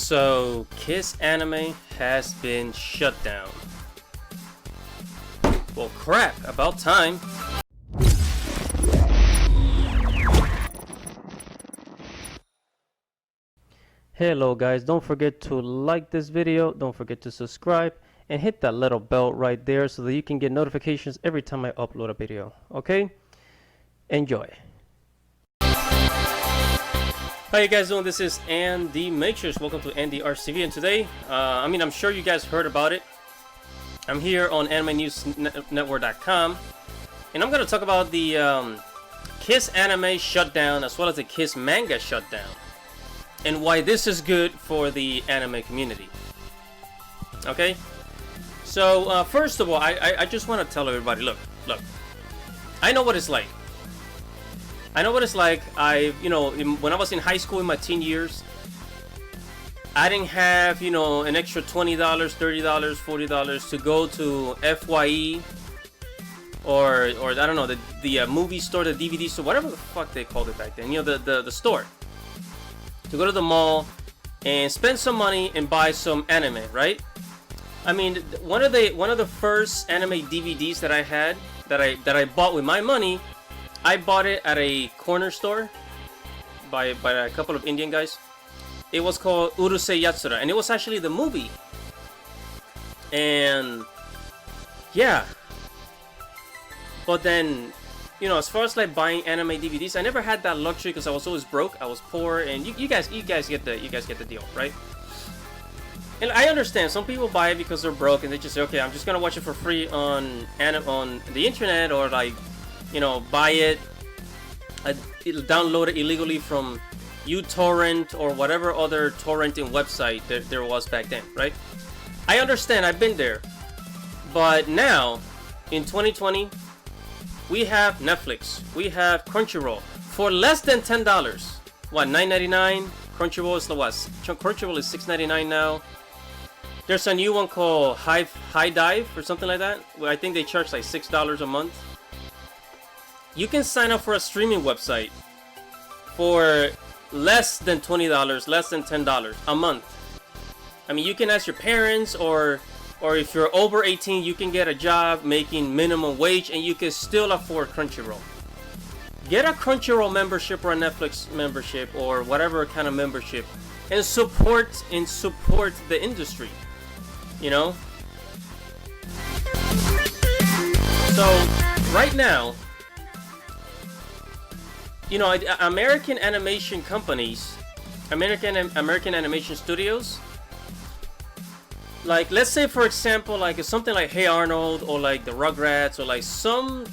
So, KissAnime has been shut down. Well, crap, about time. Hello guys, don't forget to like this video, don't forget to subscribe, and hit that little bell right there so that you can get notifications every time I upload a video, okay? Enjoy. How you guys doing? This is animators. Welcome to andyartstv, and today, I'm sure you guys heard about it. I'm here on animenewsnetwork.com, and I'm going to talk about the KissAnime shutdown as well as the kissmanga shutdown, and why this is good for the anime community. Okay? So, first of all, I just want to tell everybody, look, I know what it's like. I know what it's like. When I was in high school in my teen years, I didn't have, an extra $20, $30, $40 to go to FYE or I don't know, the movie store, the DVD store, whatever the fuck they called it back then. The store. To go to the mall and spend some money and buy some anime, right? I mean, one of the first anime DVDs that I had, that I bought with my money, I bought it at a corner store by a couple of Indian guys. It was called Urusei Yatsura, and it was actually the movie. And yeah, but then, as far as like buying anime DVDs, I never had that luxury because I was always broke. I was poor, and you guys get the deal, right? And I understand some people buy it because they're broke and they just say, okay, I'm just gonna watch it for free on the internet, or like, buy it, download it illegally from uTorrent or whatever other torrenting website that there was back then, right? I understand, I've been there. But now, in 2020, we have Netflix, we have Crunchyroll for less than $10. What, $9.99? Crunchyroll is what? Crunchyroll is $6.99 now. There's a new one called High Dive or something like that, where I think they charge like $6 a month. You can sign up for a streaming website for less than $20, less than $10 a month. I mean, you can ask your parents, or if you're over 18, you can get a job making minimum wage and you can still afford Crunchyroll. Get a Crunchyroll membership or a Netflix membership or whatever kind of membership, and support the industry. So right now, American animation companies, American animation studios, like, let's say for example, like something like Hey Arnold or like the Rugrats or like some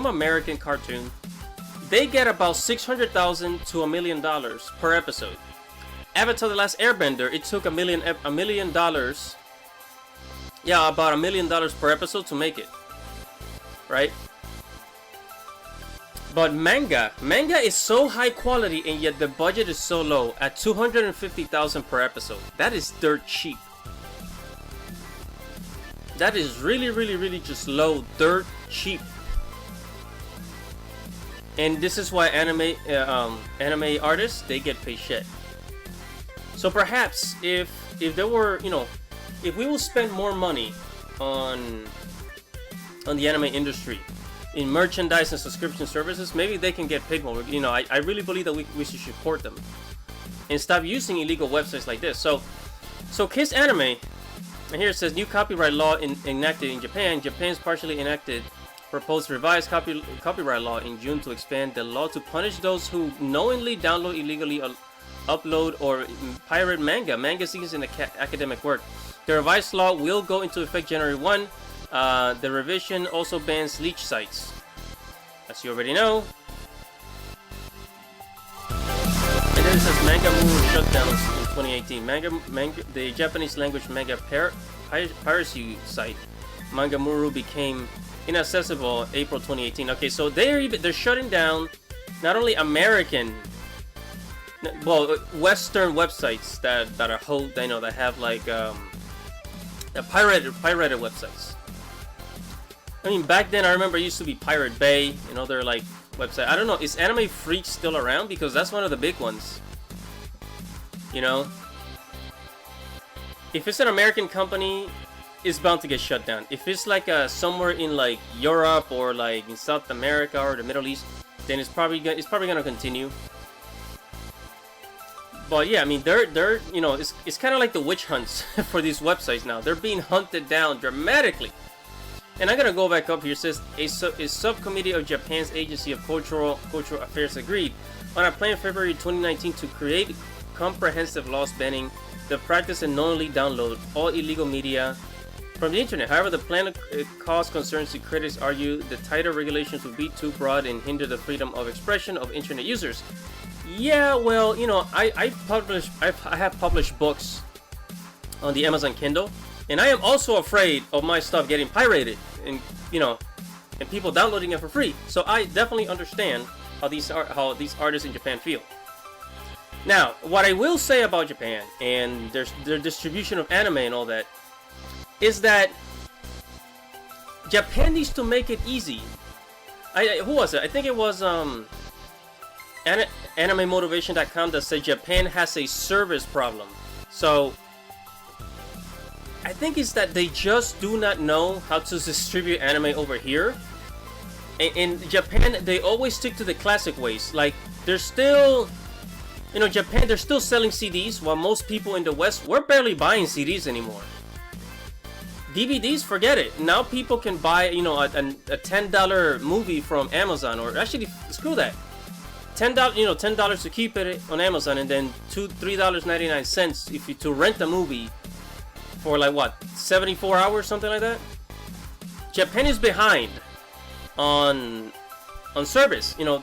American cartoon, they get about $600,000 to $1 million per episode. Avatar: The Last Airbender, it took $1 million, yeah, about $1 million per episode to make it, right? But manga is so high quality, and yet the budget is so low at $250,000 per episode. That is dirt cheap. That is really just low, dirt cheap. And this is why anime artists, they get paid shit. So perhaps if there were, if we will spend more money on the anime industry, in merchandise and subscription services, maybe they can get paid more. I really believe that we should support them and stop using illegal websites like this. So KissAnime, and here it says new copyright law enacted in Japan. Japan's partially enacted proposed revised copyright law in June to expand the law to punish those who knowingly download, illegally upload, or pirate manga, magazines, and academic work. The revised law will go into effect January 1. The revision also bans leech sites, as you already know. And then it says Manga Muru shutdowns in 2018. The Japanese language manga piracy site Manga Muru became inaccessible April 2018. Okay, so they're shutting down not only Western websites that are that have like pirated websites. I mean, back then I remember it used to be Pirate Bay and other like website. I don't know, is Anime Freak still around? Because that's one of the big ones. if it's an American company, it's bound to get shut down. If it's like somewhere in like Europe or like in South America or the Middle East, then it's probably gonna continue. But yeah, I mean, they're you know, it's kind of like the witch hunts for these websites now. They're being hunted down dramatically. And I'm gonna go back up here. It says a subcommittee of Japan's Agency of Cultural Affairs agreed on a plan in February 2019 to create comprehensive laws banning the practice and knowingly download all illegal media from the internet. However, the plan caused concerns to critics argue the tighter regulations would be too broad and hinder the freedom of expression of internet users. Yeah, well, you know, I have published books on the Amazon Kindle, and I am also afraid of my stuff getting pirated and, you know, and people downloading it for free. So I definitely understand how these artists in Japan feel. Now, what I will say about Japan and their distribution of anime and all that is that Japan needs to make it easy. Who was it? I think it was animemotivation.com that said Japan has a service problem. So I think it's that they just do not know how to distribute anime over here. In Japan, they always stick to the classic ways. Like, they're still, you know, Japan, they're still selling CDs, while most people in the West, we're barely buying CDs anymore. DVDs, forget it. Now people can buy, you know, a $10 movie from Amazon, or actually, screw that. $10, you know, $10 to keep it on Amazon, and then $3.99 if you to rent a movie for like what, 74 hours, something like that. Japan is behind on service. You know,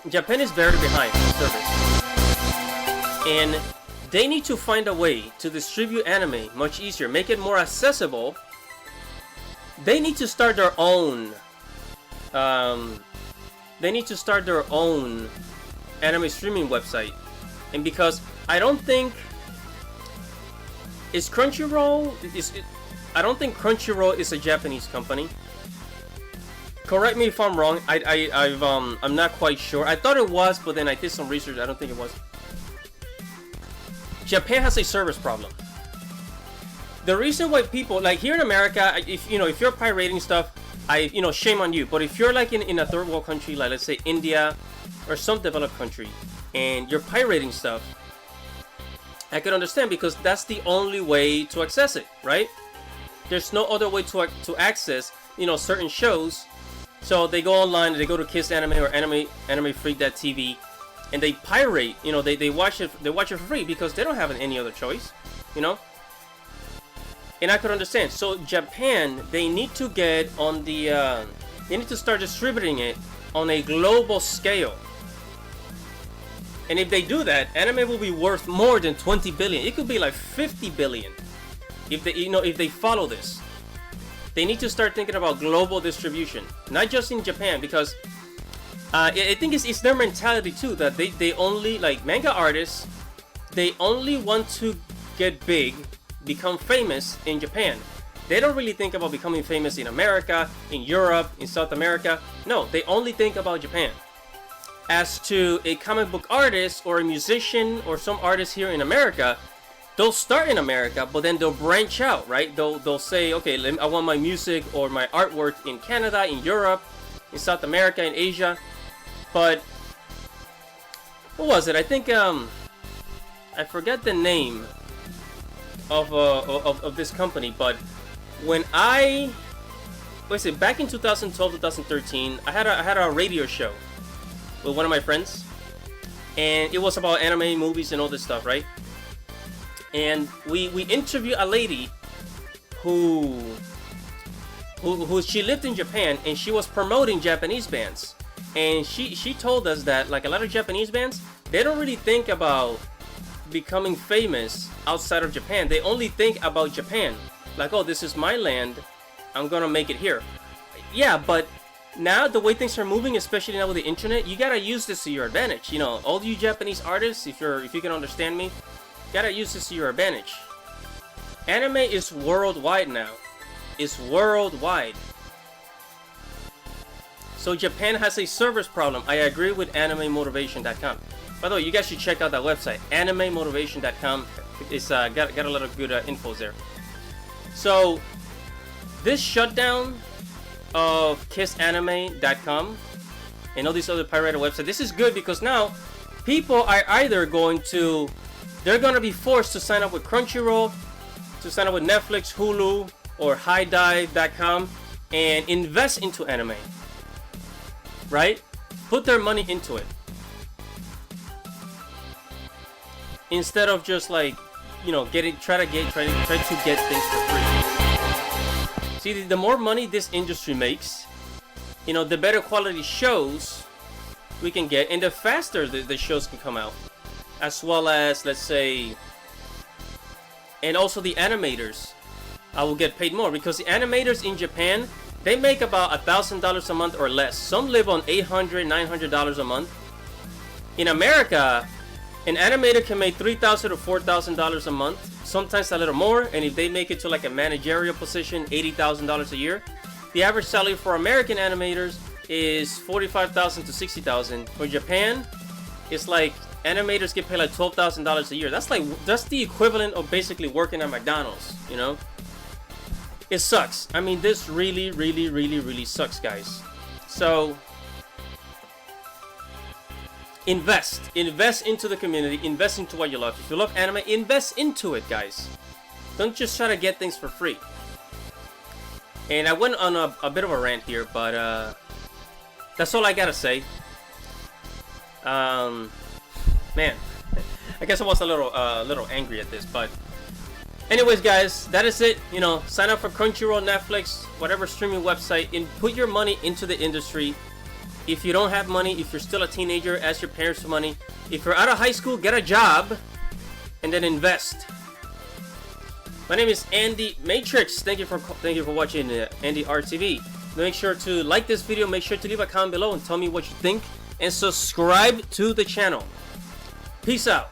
Japan is very behind on service, and they need to find a way to distribute anime much easier, make it more accessible. They need to start their own. They need to start their own anime streaming website, and because I don't think it's Crunchyroll. I don't think Crunchyroll is a Japanese company. Correct me if I'm wrong. I'm not quite sure. I thought it was, but then I did some research. I don't think it was. Japan has a service problem. The reason why people, like here in America, if you're pirating stuff, shame on you. But if you're like in a third world country, like let's say India or some developed country, and you're pirating stuff, I could understand, because that's the only way to access it, right? There's no other way to access, you know, certain shows. So they go online, they go to KissAnime or animefreak.tv, and they pirate, you know, they watch it for free because they don't have any other choice, you know. And I could understand. So Japan, they need to get on the, they need to start distributing it on a global scale. And if they do that, anime will be worth more than 20 billion. It could be like 50 billion if they, you know, if they follow this. They need to start thinking about global distribution, not just in Japan, because I think it's their mentality too, that they only, like manga artists, they only want to get big, become famous in Japan. They don't really think about becoming famous in America, in Europe, in South America. No, they only think about Japan. As to a comic book artist or a musician or some artist here in America, they'll start in America, but then they'll branch out, right? They'll say, okay, I want my music or my artwork in Canada, in Europe, in South America, in Asia. But what was it? I think I forget the name of this company, but when back in 2012, 2013, I had a radio show with one of my friends, and it was about anime, movies, and all this stuff, right? And we interviewed a lady who she lived in Japan, and she was promoting Japanese bands, and she told us that like a lot of Japanese bands, they don't really think about becoming famous outside of Japan. They only think about Japan, like, oh, this is my land, I'm gonna make it here. Yeah, but now the way things are moving, especially now with the internet, you gotta use this to your advantage. You know, all you Japanese artists, if you can understand me, you gotta use this to your advantage. Anime is worldwide now. It's worldwide. So Japan has a service problem. I agree with animemotivation.com. By the way, you guys should check out that website, animemotivation.com. It's got a lot of good infos there. So this shutdown of KissAnime.com and all these other pirated websites, this is good because now people are either they're going to be forced to sign up with Crunchyroll, to sign up with Netflix, Hulu, or HiDive.com and invest into anime, right? Put their money into it instead of just like, you know, try to get things for free. See, the more money this industry makes, you know, the better quality shows we can get, and the faster the shows can come out, as well as, let's say, and also the animators will get paid more, because the animators in Japan, they make about $1,000 a month or less. Some live on $800, $900 a month. In America, an animator can make $3,000 to $4,000 a month, sometimes a little more, and if they make it to like a managerial position, $80,000 a year. The average salary for American animators is $45,000 to $60,000. For Japan, it's like animators get paid like $12,000 a year. That's the equivalent of basically working at McDonald's, you know? It sucks. I mean, this really, really, really, really sucks, guys. So invest into the community, invest into what you love. If you love anime, invest into it, guys. Don't just try to get things for free. And I went on a bit of a rant here, but that's all I gotta say. Man, I guess I was a little angry at this, but anyways, guys, that is it. You know, sign up for Crunchyroll, Netflix, whatever streaming website, and put your money into the industry. If you don't have money, if you're still a teenager, ask your parents for money. If you're out of high school, get a job and then invest. My name is Andy Matrix. Thank you for watching AndyArtstv. Make sure to like this video. Make sure to leave a comment below and tell me what you think, and subscribe to the channel. Peace out.